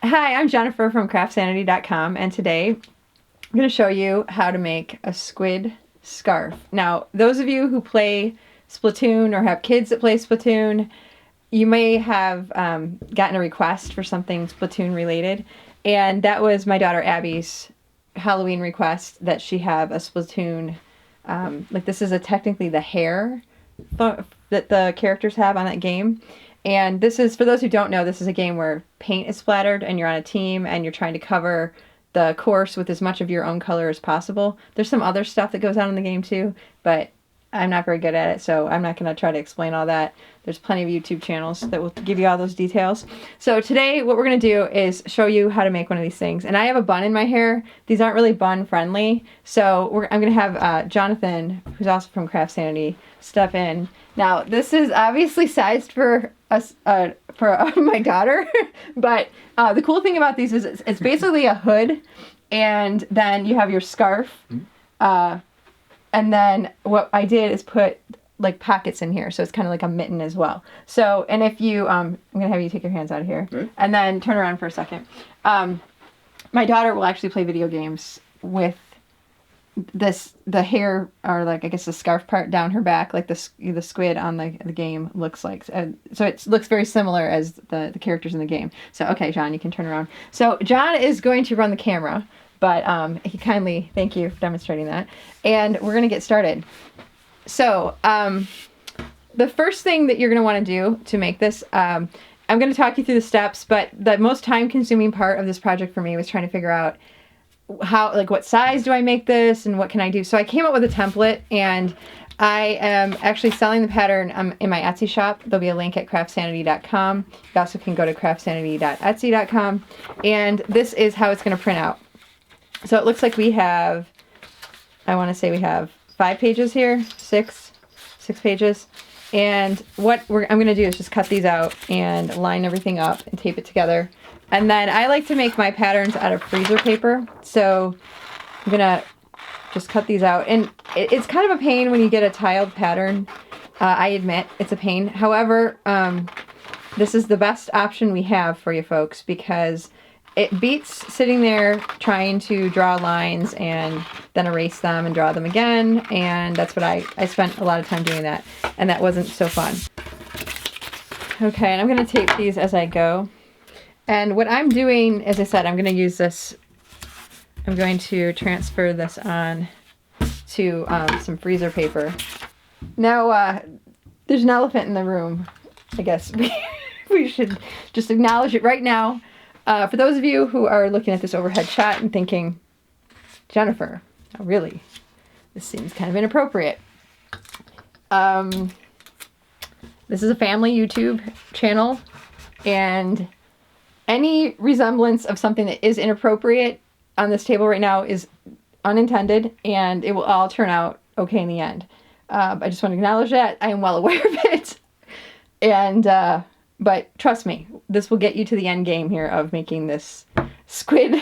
Hi, I'm Jennifer from craftsanity.com, and today I'm going to show you how to make a squid scarf. Now, those of you who play Splatoon or have kids that play Splatoon, you may have gotten a request for something Splatoon related, and that was my daughter Abby's Halloween request that she have a Splatoon, like this is technically the hair that the characters have on that game. And this is, for those who don't know, this is a game where paint is splattered and you're on a team and you're trying to cover the course with as much of your own color as possible. There's some other stuff that goes on in the game too, but I'm not very good at it, so I'm not going to try to explain all that. There's plenty of YouTube channels that will give you all those details. So today what we're going to do is show you how to make one of these things. And I have a bun in my hair. These aren't really bun friendly, so I'm going to have Jonathan, who's also from Craft Sanity, step in. Now this is obviously sized for us, for my daughter, but the cool thing about these is it's basically a hood, and then you have your scarf. And then what I did is put like pockets in here, so it's kind of like a mitten as well. So, and if you, I'm gonna have you take your hands out of here, and then turn around for a second. My daughter will actually play video games with the hair, or like I guess the scarf part down her back, like the squid on the game looks like. So it looks very similar as the characters in the game. So okay, John, you can turn around. So John is going to run the camera. But he kindly, thank you for demonstrating that. And we're going to get started. So the first thing that you're going to want to do to make this, I'm going to talk you through the steps, but the most time-consuming part of this project for me was trying to figure out how, like, what size do I make this and what can I do? So I came up with a template, and I am actually selling the pattern in my Etsy shop. There'll be a link at craftsanity.com. You also can go to craftsanity.etsy.com. And this is how it's going to print out. So it looks like we have, I want to say we have 5 pages here, six pages. And what I'm going to do is just cut these out and line everything up and tape it together. And then I like to make my patterns out of freezer paper. So I'm going to just cut these out. And it's kind of a pain when you get a tiled pattern. I admit it's a pain. However, this is the best option we have for you folks, because it beats sitting there trying to draw lines and then erase them and draw them again. And that's what I spent a lot of time doing that. And that wasn't so fun. Okay, and I'm going to tape these as I go. And what I'm doing, as I said, I'm going to use this. I'm going to transfer this on to some freezer paper. Now, there's an elephant in the room. I guess we should just acknowledge it right now. For those of you who are looking at this overhead shot and thinking, Jennifer, oh, really, this seems kind of inappropriate. This is a family YouTube channel, and any resemblance of something that is inappropriate on this table right now is unintended, and it will all turn out okay in the end. I just want to acknowledge that. I am well aware of it. And, but trust me, this will get you to the end game here of making this squid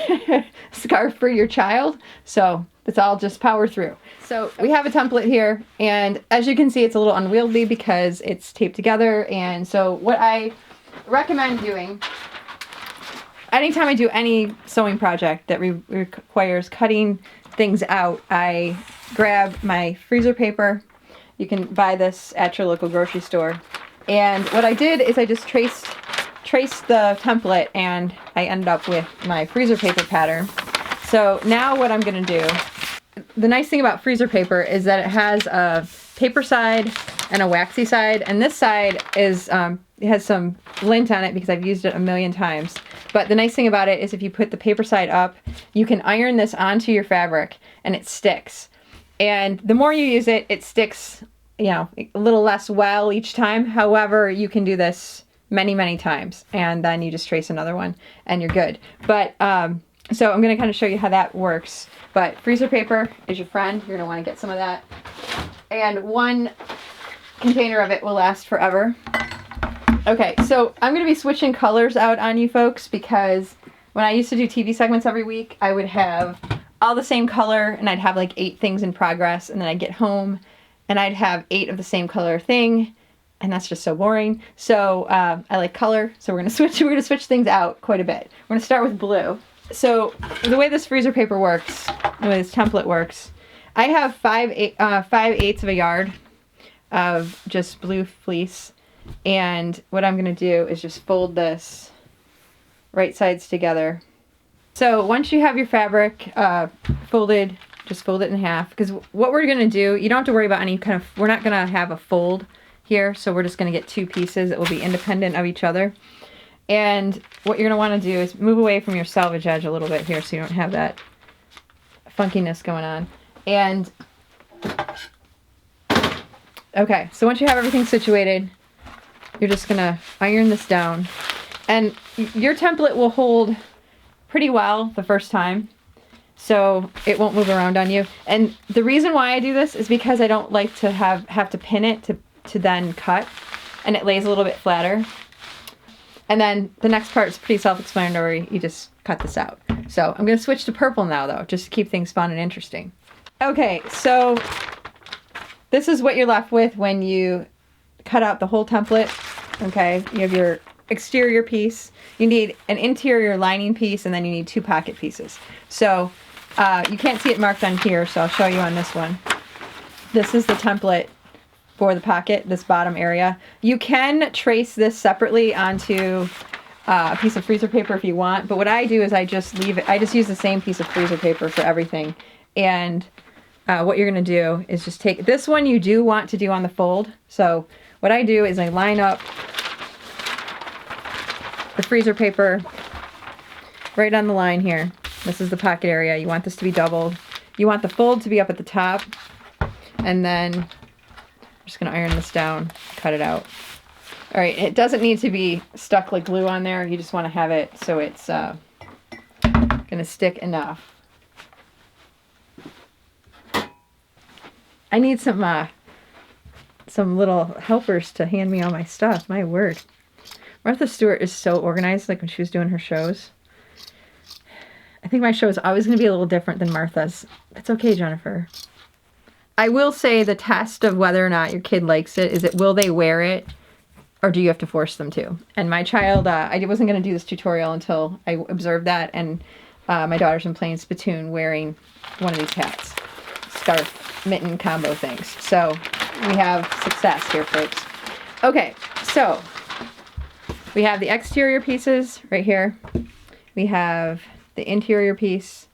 scarf for your child. So it's all just power through. So we have a template here, and as you can see, it's a little unwieldy because it's taped together. And so what I recommend doing, anytime I do any sewing project that requires cutting things out, I grab my freezer paper. You can buy this at your local grocery store. And what I did is I just traced the template, and I ended up with my freezer paper pattern. So now what I'm going to do, the nice thing about freezer paper is that it has a paper side and a waxy side, and this side is it has some lint on it because I've used it a million times. But the nice thing about it is if you put the paper side up, you can iron this onto your fabric and it sticks. And the more you use it, it sticks, you know, a little less well each time. However, you can do this many, many times, and then you just trace another one and you're good. But so I'm going to kind of show you how that works. But freezer paper is your friend. You're going to want to get some of that. And one container of it will last forever. Okay, so I'm going to be switching colors out on you folks, because when I used to do TV segments every week, I would have all the same color, and I'd have like 8 things in progress, and then I'd get home and I'd have 8 of the same color thing, and that's just so boring. So I like color, so we're gonna switch things out quite a bit. We're gonna start with blue. So the way this freezer paper works, the way this template works, I have 5/8 of a yard of just blue fleece, and what I'm gonna do is just fold this right sides together. So once you have your fabric folded, just fold it in half, because what we're gonna do, you don't have to worry about any kind of, we're not gonna have a fold here, so we're just gonna get two pieces that will be independent of each other. And what you're gonna wanna do is move away from your selvage edge a little bit here so you don't have that funkiness going on. And, okay, so once you have everything situated, you're just gonna iron this down. And your template will hold pretty well the first time, so it won't move around on you. And the reason why I do this is because I don't like to have to pin it to then cut, and it lays a little bit flatter. And then the next part is pretty self-explanatory. You just cut this out. So I'm going to switch to purple now, though, just to keep things fun and interesting. Okay, so this is what you're left with when you cut out the whole template. Okay, you have your exterior piece. You need an interior lining piece, and then you need two pocket pieces. So you can't see it marked on here, so I'll show you on this one. This is the template for the pocket, this bottom area. You can trace this separately onto a piece of freezer paper if you want, but what I do is I just leave it, I just use the same piece of freezer paper for everything. And what you're gonna do is just take, this one you do want to do on the fold. So what I do is I line up the freezer paper right on the line here. This is the pocket area. You want this to be doubled. You want the fold to be up at the top, and then I'm just gonna iron this down, cut it out. All right, it doesn't need to be stuck like glue on there. You just want to have it so it's gonna stick enough. I need some little helpers to hand me all my stuff. My word. Martha Stewart is so organized, like when she was doing her shows. I think my show is always going to be a little different than Martha's. That's okay, Jennifer. I will say the test of whether or not your kid likes it is will they wear it, or do you have to force them to? And my child, I wasn't going to do this tutorial until I observed that, and my daughter's been playing Splatoon wearing one of these hats. Scarf, mitten combo things. So we have success here, folks. Okay, so we have the exterior pieces right here. We have the interior piece.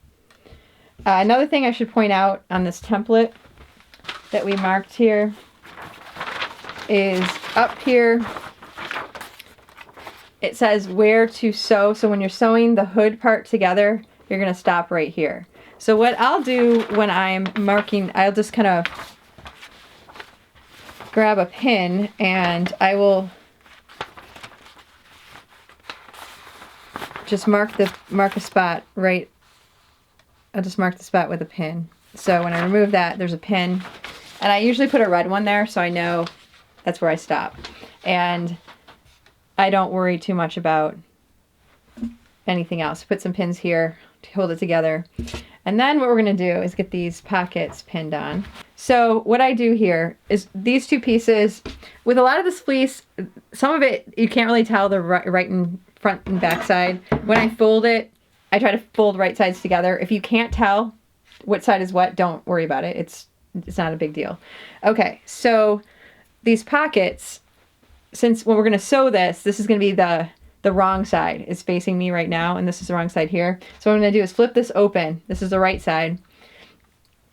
Another thing I should point out on this template that we marked here is up here it says where to sew. So when you're sewing the hood part together, you're going to stop right here. So what I'll do when I'm marking, I'll just kind of grab a pin and I will just mark a spot right. I'll just mark the spot with a pin. So when I remove that, there's a pin, and I usually put a red one there so I know that's where I stop. And I don't worry too much about anything else. Put some pins here to hold it together. And then what we're going to do is get these pockets pinned on. So what I do here is these two pieces, with a lot of this fleece, some of it you can't really tell the right and front and back side. When I fold it, I try to fold right sides together. If you can't tell what side is what, don't worry about it. It's not a big deal. Okay, so these pockets, since when we're going to sew this is going to be the wrong side. It's facing me right now, and this is the wrong side here. So what I'm going to do is flip this open. This is the right side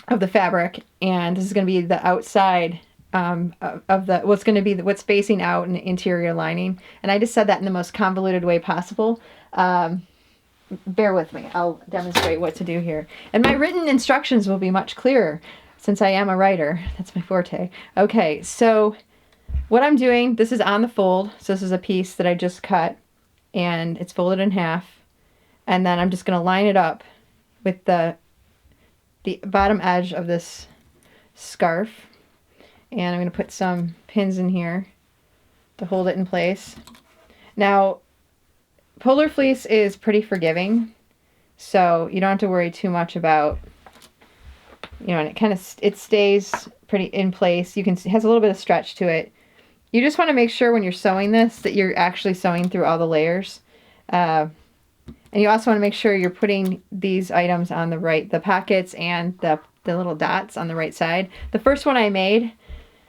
of the fabric, and this is going to be the outside of the what's going to be what's facing out in the interior lining. And I just said that in the most convoluted way possible. Bear with me. I'll demonstrate what to do here. And my written instructions will be much clearer since I am a writer. That's my forte. Okay, so what I'm doing, this is on the fold. So this is a piece that I just cut, and it's folded in half. And then I'm just going to line it up with the bottom edge of this scarf. And I'm going to put some pins in here to hold it in place. Now, polar fleece is pretty forgiving, so you don't have to worry too much about, and it stays pretty in place. It has a little bit of stretch to it. You just want to make sure when you're sewing this that you're actually sewing through all the layers. And you also want to make sure you're putting these items on the pockets and the little dots on the right side. The first one I made,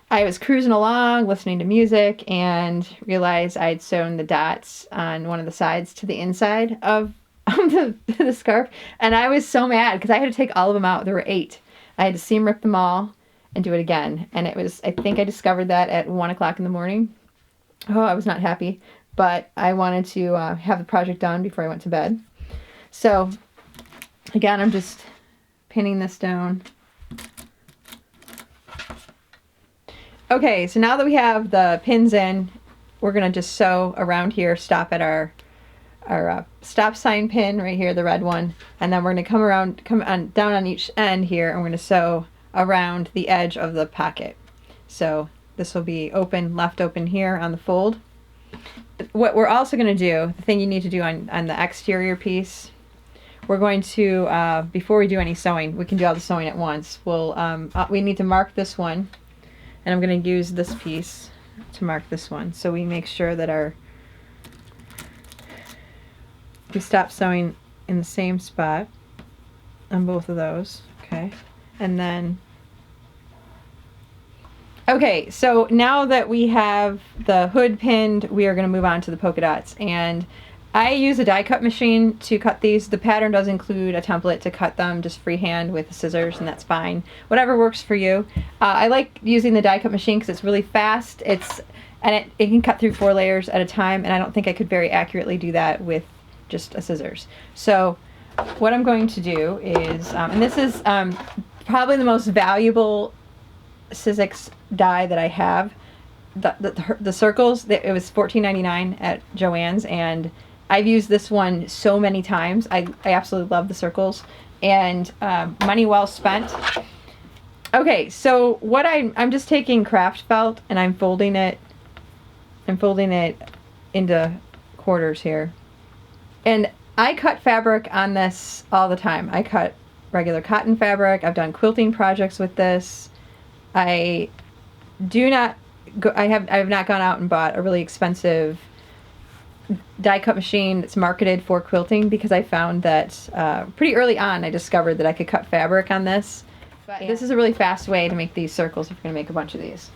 I was cruising along, listening to music, and realized I'd sewn the dots on one of the sides to the inside of the scarf. And I was so mad because I had to take all of them out. There were 8. I had to seam rip them all and do it again. And it was, I think I discovered that at 1 o'clock in the morning. Oh, I was not happy. But I wanted to have the project done before I went to bed. So, again, I'm just pinning this down. Okay, so now that we have the pins in, we're going to just sew around here, stop at our stop sign pin right here, the red one, and then we're going to come on down on each end here, and we're going to sew around the edge of the pocket. So this will be open, left open here on the fold. What we're also going to do, the thing you need to do on the exterior piece, we're going to, before we do any sewing, we can do all the sewing at once. We need to mark this one, and I'm going to use this piece to mark this one. So we make sure that we stop sewing in the same spot on both of those, okay? And then, okay, so now that we have the hood pinned, we are going to move on to the polka dots. And I use a die cut machine to cut these. The pattern does include a template to cut them just freehand with the scissors, and that's fine. Whatever works for you. I like using the die cut machine because it's really fast. It can cut through 4 layers at a time, and I don't think I could very accurately do that with just a scissors. So what I'm going to do is, and this is probably the most valuable Sizzix die that I have. The circles, it was $14.99 at Joann's, and I've used this one so many times. I absolutely love the circles, and money well spent. Okay, so what I'm just taking craft felt and I'm folding it into quarters here. And I cut fabric on this all the time. I cut regular cotton fabric. I've done quilting projects with this. I have not gone out and bought a really expensive die cut machine that's marketed for quilting, because I found that pretty early on I discovered that I could cut fabric on this. But this is a really fast way to make these circles if you're going to make a bunch of these.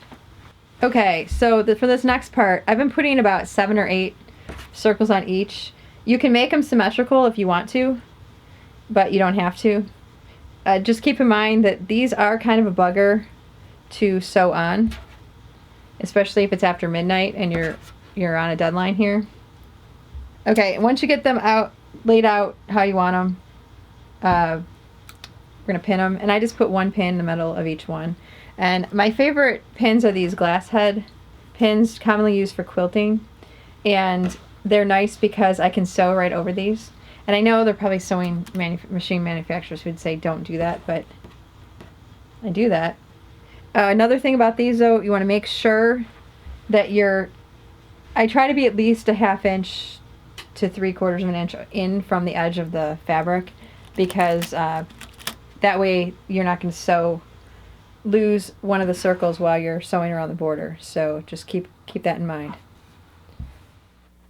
Okay, so for this next part, I've been putting about 7 or 8 circles on each. You can make them symmetrical if you want to, but you don't have to. Just keep in mind that these are kind of a bugger to sew on, especially if it's after midnight and you're on a deadline here. Okay, once you get them laid out how you want them, we're going to pin them, and I just put 1 pin in the middle of each one. And my favorite pins are these glass head pins, commonly used for quilting, and they're nice because I can sew right over these. And I know there are probably sewing machine manufacturers who would say don't do that, but I do that. Another thing about these, though, you want to make sure that I try to be at least a 1/2 inch to 3/4 of an inch in from the edge of the fabric, because that way you're not going to lose one of the circles while you're sewing around the border. So just keep that in mind.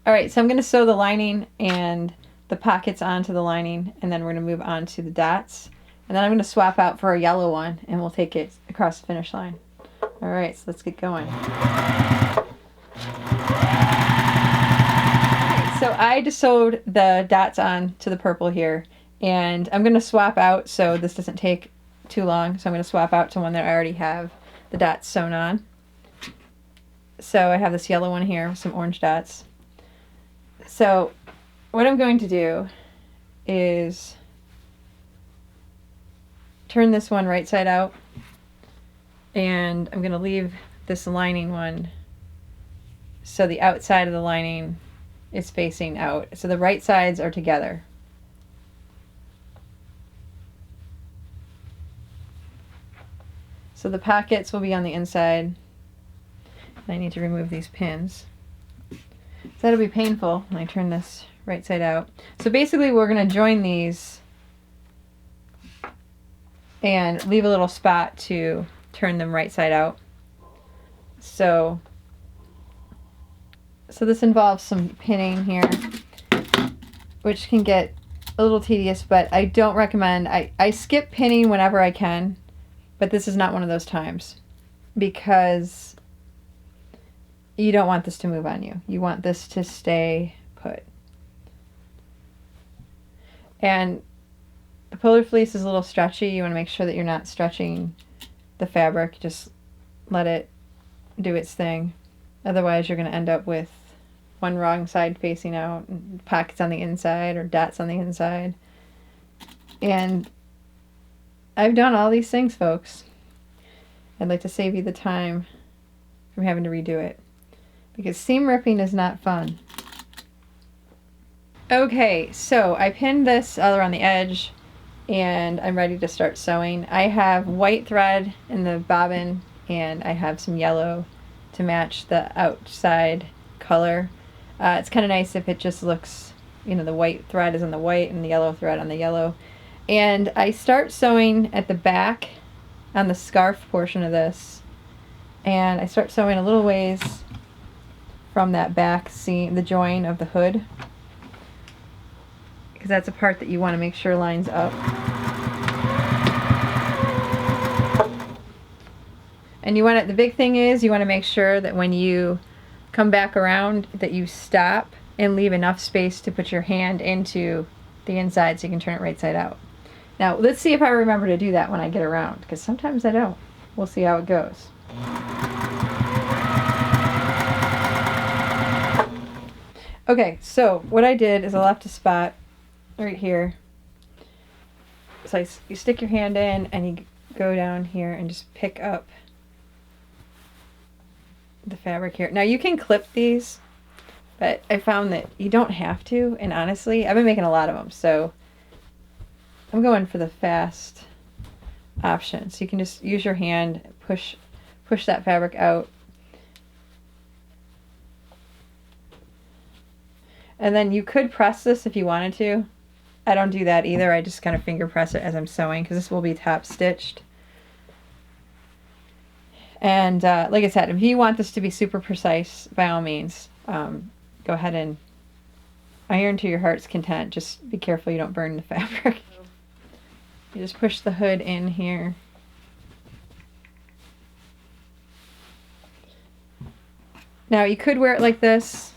Alright, so I'm going to sew the lining and the pockets onto the lining, and then we're going to move on to the dots. And then I'm going to swap out for a yellow one, and we'll take it across the finish line. Alright, so let's get going. So I just sewed the dots on to the purple here, and I'm going to swap out so this doesn't take too long. So I'm going to swap out to one that I already have the dots sewn on. So I have this yellow one here with some orange dots. So what I'm going to do is turn this one right side out, and I'm going to leave this lining one so the outside of the lining is facing out. So the right sides are together. So the pockets will be on the inside. And I need to remove these pins. So that'll be painful when I turn this right side out. So basically we're going to join these and leave a little spot to turn them right side out. So So this involves some pinning here, which can get a little tedious, but I don't recommend. I skip pinning whenever I can, but this is not one of those times because you don't want this to move on you. You want this to stay put. And the polar fleece is a little stretchy. You want to make sure that you're not stretching the fabric. Just let it do its thing. Otherwise, you're going to end up with one wrong side facing out, and pockets on the inside or dots on the inside. And I've done all these things, folks. I'd like to save you the time from having to redo it, because seam ripping is not fun. Okay, so I pinned this all around the edge and I'm ready to start sewing. I have white thread in the bobbin and I have some yellow to match the outside color. It's kind of nice if it just looks, you know, the white thread is on the white and the yellow thread on the yellow. And I start sewing at the back on the scarf portion of this, and I start sewing a little ways from that back seam, the join of the hood, because that's a part that you want to make sure lines up. And you want it, the big thing is you want to make sure that when you come back around that you stop and leave enough space to put your hand into the inside so you can turn it right side out. Now let's see if I remember to do that when I get around, because sometimes I don't. We'll see how it goes. Okay, so what I did is I left a spot right here. So you stick your hand in and you go down here and just pick up the fabric here. Now you can clip these, but I found that you don't have to, and honestly, I've been making a lot of them, so I'm going for the fast option. So you can just use your hand, push that fabric out. And then you could press this if you wanted to. I don't do that either. I just kind of finger press it as I'm sewing, because this will be top stitched. And like I said, if you want this to be super precise, by all means, go ahead and iron to your heart's content. Just be careful you don't burn the fabric. You just push the hood in here. Now you could wear it like this,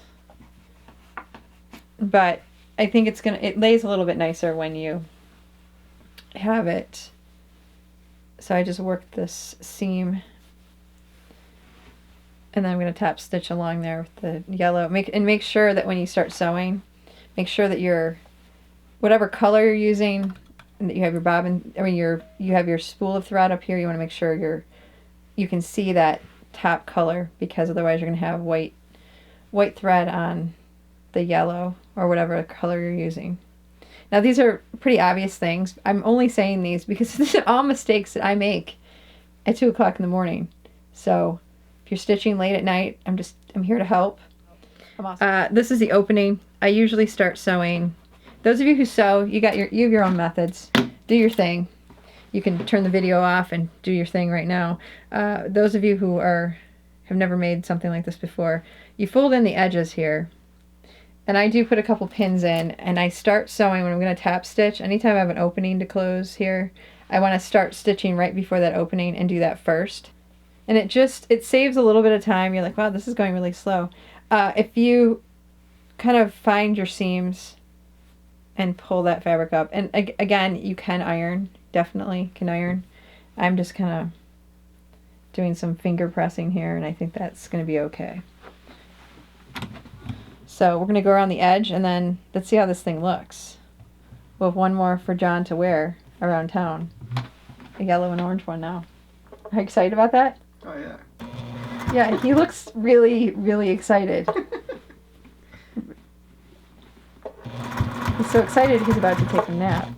but I think it lays a little bit nicer when you have it. So I just worked this seam, and then I'm going to top stitch along there with the yellow. Make sure that when you start sewing, make sure that whatever color you're using, and that you have your bobbin, you have your spool of thread up here. You want to make sure you can see that top color, because otherwise you're going to have white thread on the yellow or whatever color you're using. Now these are pretty obvious things. I'm only saying these because these are all mistakes that I make at 2 o'clock in the morning. So if you're stitching late at night, I'm here to help. This is the opening. I usually start sewing. Those of you who sew, you have your own methods. Do your thing. You can turn the video off and do your thing right now. Those of you who have never made something like this before, you fold in the edges here. And I do put a couple pins in, and I start sewing when I'm going to top stitch. Anytime I have an opening to close here, I want to start stitching right before that opening and do that first. And it saves a little bit of time. You're like, wow, this is going really slow. If you kind of find your seams and pull that fabric up, and again, you can iron, definitely can iron. I'm just kind of doing some finger pressing here, and I think that's going to be okay. So we're going to go around the edge, and then let's see how this thing looks. We'll have one more for John to wear around town. A yellow and orange one now. Are you excited about that? Oh, yeah. Yeah, he looks really, really excited. He's so excited he's about to take a nap.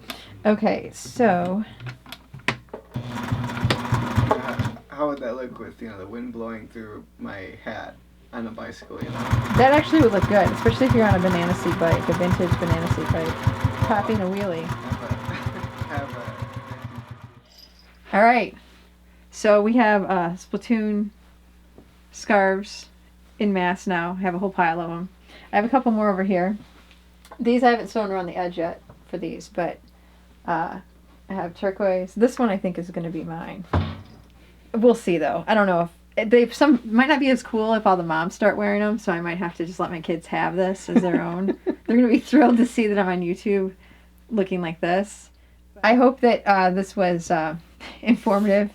Okay, so... How would that look with, the wind blowing through my hat on a bicycle, That actually would look good, especially if you're on a banana seat bike, a vintage banana seat bike, popping a wheelie. All right, so we have Splatoon scarves in mass now. I have a whole pile of them. I have a couple more over here. These I haven't sewn around the edge yet for these, but I have turquoise. This one I think is going to be mine. We'll see though. I don't know if some might not be as cool if all the moms start wearing them, so I might have to just let my kids have this as their own. They're going to be thrilled to see that I'm on YouTube looking like this. I hope that this was informative.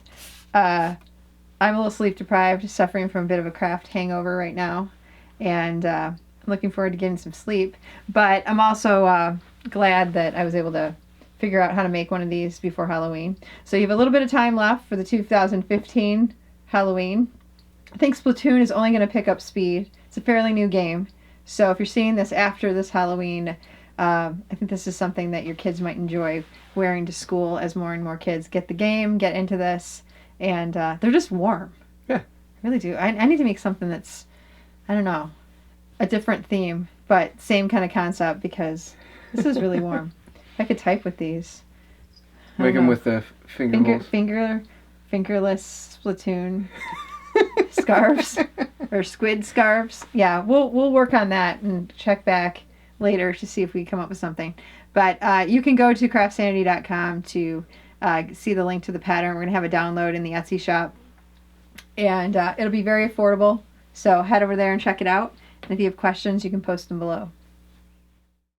I'm a little sleep deprived, suffering from a bit of a craft hangover right now, and I'm looking forward to getting some sleep. But I'm also glad that I was able to figure out how to make one of these before Halloween. So you have a little bit of time left for the 2015 Halloween. I think Splatoon is only going to pick up speed. It's a fairly new game. So if you're seeing this after this Halloween, I think this is something that your kids might enjoy wearing to school as more and more kids get the game, get into this, and they're just warm. Yeah. I really do. I need to make something that's, I don't know, a different theme, but same kind of concept because this is really warm. I could type with these. Make them with the fingerless Splatoon scarves or squid scarves. Yeah, we'll work on that and check back later to see if we come up with something. But you can go to craftsanity.com to see the link to the pattern. We're going to have a download in the Etsy shop. And it'll be very affordable. So head over there and check it out. And if you have questions, you can post them below.